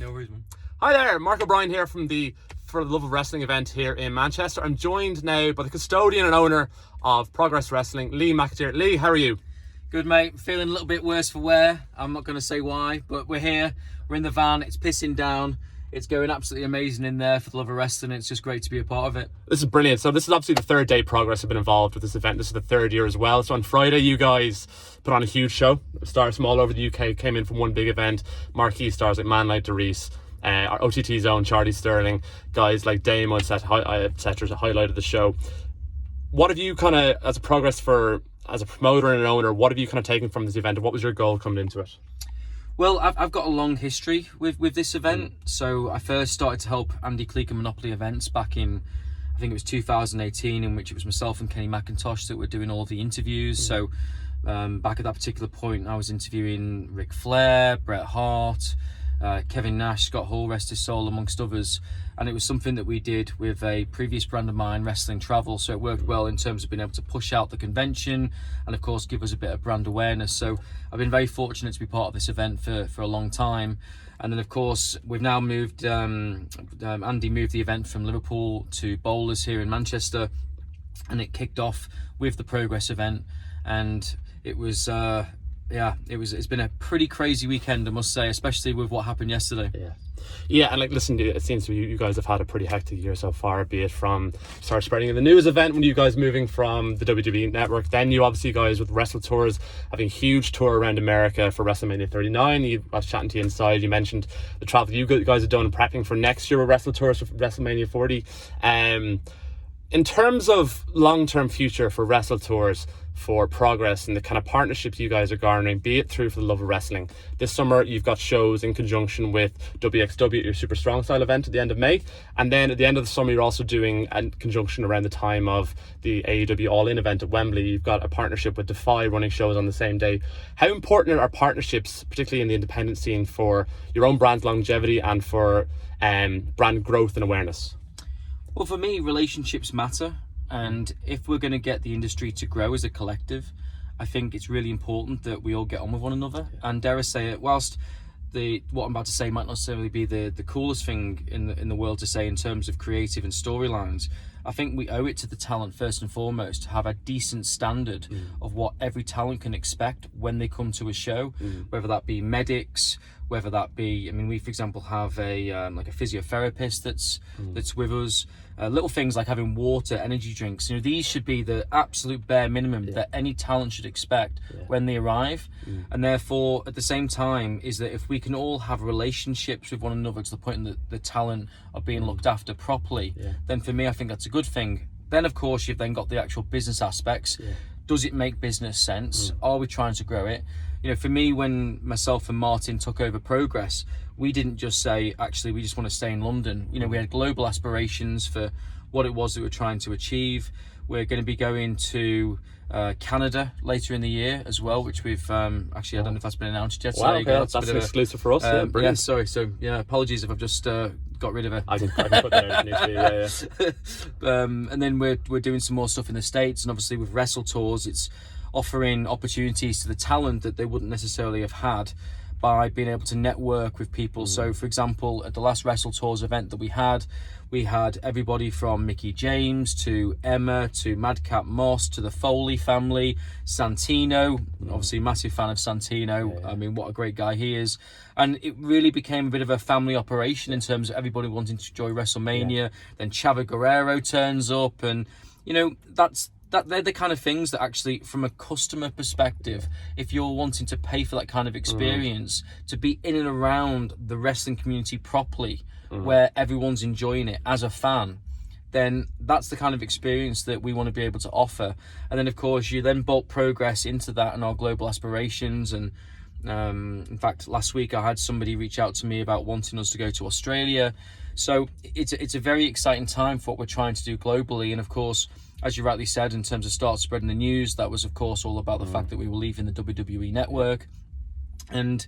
No worries, man. Hi there, Mark O'Brien here from the For the Love of Wrestling event here in Manchester. I'm joined now by the custodian and owner of Progress Wrestling, Lee McAteer. Lee, how are you? Good, mate. Feeling a little bit worse for wear. I'm not going to say why, but we're here. We're in the van. It's pissing down. It's going absolutely amazing in there for the love of wrestling. It's just great to be a part of it. This is brilliant. So this is obviously the third day Progress have been involved with this event. This is the third year as well. So on Friday, you guys put on a huge show. Stars from all over the UK came in from one big event. Marquee stars like Man like Doris, our OTT Zone, Charlie Sterling, guys like Damo, etc. highlighted the show. What have you kind of, as a Progress as a promoter and an owner, what have you kind of taken from this event? What was your goal coming into it? Well, I've got a long history with this event. So I first started to help Andy Cleek and Monopoly events back in, I think it was 2018, in which it was myself and Kenny McIntosh that were doing all the interviews. So back at that particular point, I was interviewing Ric Flair, Bret Hart, Kevin Nash, Scott Hall, rest his soul, amongst others. And it was something that we did with a previous brand of mine, Wrestling Travel. So it worked well in terms of being able to push out the convention and, of course, give us a bit of brand awareness. So I've been very fortunate to be part of this event for a long time. And then, of course, we've now moved, Andy moved the event from Liverpool to Bowlers here in Manchester. And it kicked off with the Progress event. And it was... it's been a pretty crazy weekend, I must say, especially with what happened yesterday. Yeah, and listen, it seems to me you guys have had a pretty hectic year so far, be it from start spreading in the news event when you guys moving from the WWE network, then you obviously guys with Wrestle Tours having a huge tour around America for WrestleMania 39. I was chatting to you inside, you mentioned the travel you guys have done and prepping for next year with Wrestle Tours for WrestleMania 40. In terms of long-term future for Wrestle Tours, for Progress and the kind of partnerships you guys are garnering, be it through For the Love of Wrestling. This summer you've got shows in conjunction with WXW at your Super Strong Style event at the end of May, and then at the end of the summer you're also doing a conjunction around the time of the AEW All-In event at Wembley. You've got a partnership with Defy running shows on the same day. How important are partnerships, particularly in the independent scene, for your own brand's longevity and for brand growth and awareness? Well, for me, relationships matter. And if we're going to get the industry to grow as a collective, I think it's really important that we all get on with one another. And dare I say it, whilst what I'm about to say might not necessarily be the coolest thing in the world to say in terms of creative and storylines, I think we owe it to the talent first and foremost to have a decent standard of what every talent can expect when they come to a show, whether that be medics, whether that be, I mean, we for example have a like a physiotherapist that's with us. Little things like having water, energy drinks, these should be the absolute bare minimum that any talent should expect when they arrive. And therefore, at the same time, is that if we can all have relationships with one another to the point that the talent are being looked after properly, then for me, I think that's a good thing. Then, of course, you've then got the actual business aspects. Does it make business sense? Are we trying to grow it? For me, when myself and Martin took over Progress, we didn't just say, actually, we just want to stay in London. We had global aspirations for what it was that we were trying to achieve. We're going to be going to Canada later in the year as well, which we've actually, I don't know if that's been announced yet. Wow, okay, that's an exclusive for us. Brilliant. Sorry. So, apologies if I've just got rid of it. I can put that in. And then we're doing some more stuff in the States, and obviously with Wrestle Tours, it's offering opportunities to the talent that they wouldn't necessarily have had by being able to network with people. So, for example, at the last Wrestle Tours event that we had everybody from Mickey James to Emma to Madcap Moss to the Foley family, Santino, obviously massive fan of Santino. I mean, what a great guy he is. And it really became a bit of a family operation in terms of everybody wanting to enjoy WrestleMania. Then Chavo Guerrero turns up, and they're the kind of things that actually, from a customer perspective, if you're wanting to pay for that kind of experience, to be in and around the wrestling community properly, where everyone's enjoying it as a fan, then that's the kind of experience that we want to be able to offer. And then, of course, you then bolt Progress into that and our global aspirations. And in fact, last week I had somebody reach out to me about wanting us to go to Australia. So it's a very exciting time for what we're trying to do globally. And of course, as you rightly said, in terms of start spreading the news, that was of course all about the fact that we were leaving the WWE network. And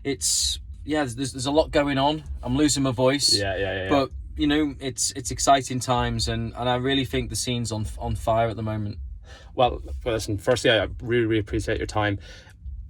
there's a lot going on. I'm losing my voice. But it's exciting times, and I really think the scene's on fire at the moment. Well, listen, firstly, I really, really appreciate your time.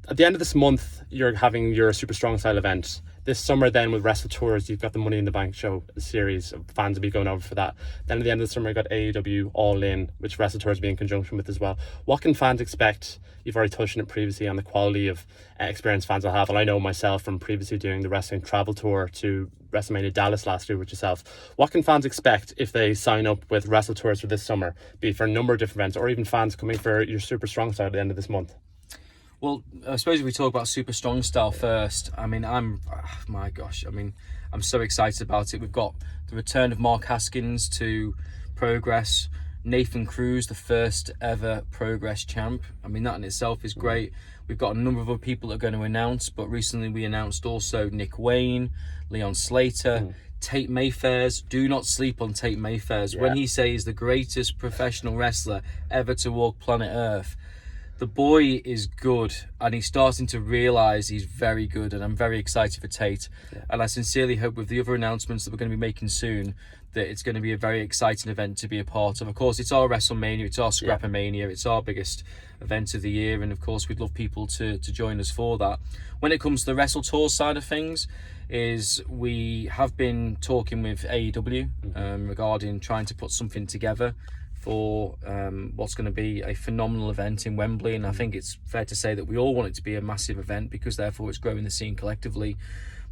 At the end of this month, you're having your Super Strong Style event This summer then with Wrestle Tours, you've got the Money in the Bank show series. Fans will be going over for that. Then at the end of the summer, you've got AEW All In, which Wrestle Tours will be in conjunction with as well. What can fans expect? You've already touched on it previously on the quality of experience fans will have. And I know myself from previously doing the Wrestling Travel Tour to WrestleMania Dallas last year with yourself. What can fans expect if they sign up with Wrestle Tours for this summer, be it for a number of different events, or even fans coming for your Super Strong Style at the end of this month? Well, I suppose if we talk about Super Strong Style first, I mean, I'm so excited about it. We've got the return of Mark Haskins to Progress, Nathan Cruz, the first ever Progress champ. I mean, that in itself is great. We've got a number of other people that are going to announce, but recently we announced also Nick Wayne, Leon Slater, Tate Mayfairs. Do not sleep on Tate Mayfairs. When he says the greatest professional wrestler ever to walk planet Earth, the boy is good, and he's starting to realise he's very good, and I'm very excited for Tate. And I sincerely hope with the other announcements that we're going to be making soon that it's going to be a very exciting event to be a part of. Of course, it's our WrestleMania, it's our Scrappermania, it's our biggest event of the year, and of course we'd love people to join us for that. When it comes to the Wrestle Tour side of things, is we have been talking with AEW regarding trying to put something together for what's going to be a phenomenal event in Wembley, and I think it's fair to say that we all want it to be a massive event because therefore it's growing the scene collectively.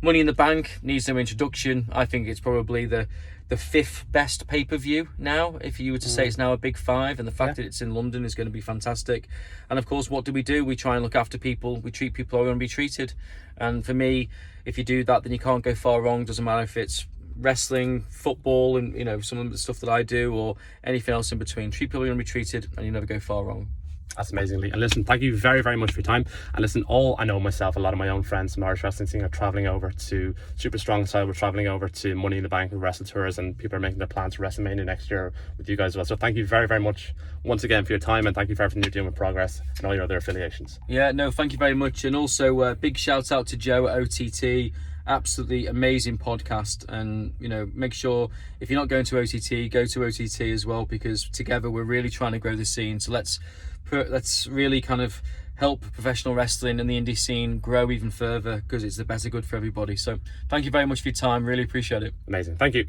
Money in the Bank needs no introduction. I think it's probably the fifth best pay-per-view now, if you were to say it's now a big five, and the fact that it's in London is going to be fantastic. And of course, what do? We try and look after people. We treat people who are going to be treated, and for me, if you do that, then you can't go far wrong. Doesn't matter if it's wrestling, football, and some of the stuff that I do, or anything else in between. Treat people, you're going to be treated, and you never go far wrong. That's amazing, Lee. And listen, thank you very, very much for your time. And listen, I know myself, a lot of my own friends from the Irish wrestling scene are travelling over to Super Strong Style. We're travelling over to Money in the Bank with Wrestle Tours, and people are making their plans for WrestleMania next year with you guys as well. So thank you very, very much once again for your time, and thank you for everything you're doing with Progress and all your other affiliations. Yeah, no, thank you very much. And also big shout out to Joe at OTT. Absolutely amazing podcast, and make sure if you're not going to OTT, go to OTT as well, because together we're really trying to grow the scene. So let's really kind of help professional wrestling and the indie scene grow even further, because it's the better good for everybody. So thank you very much for your time, really appreciate it. Amazing, thank you.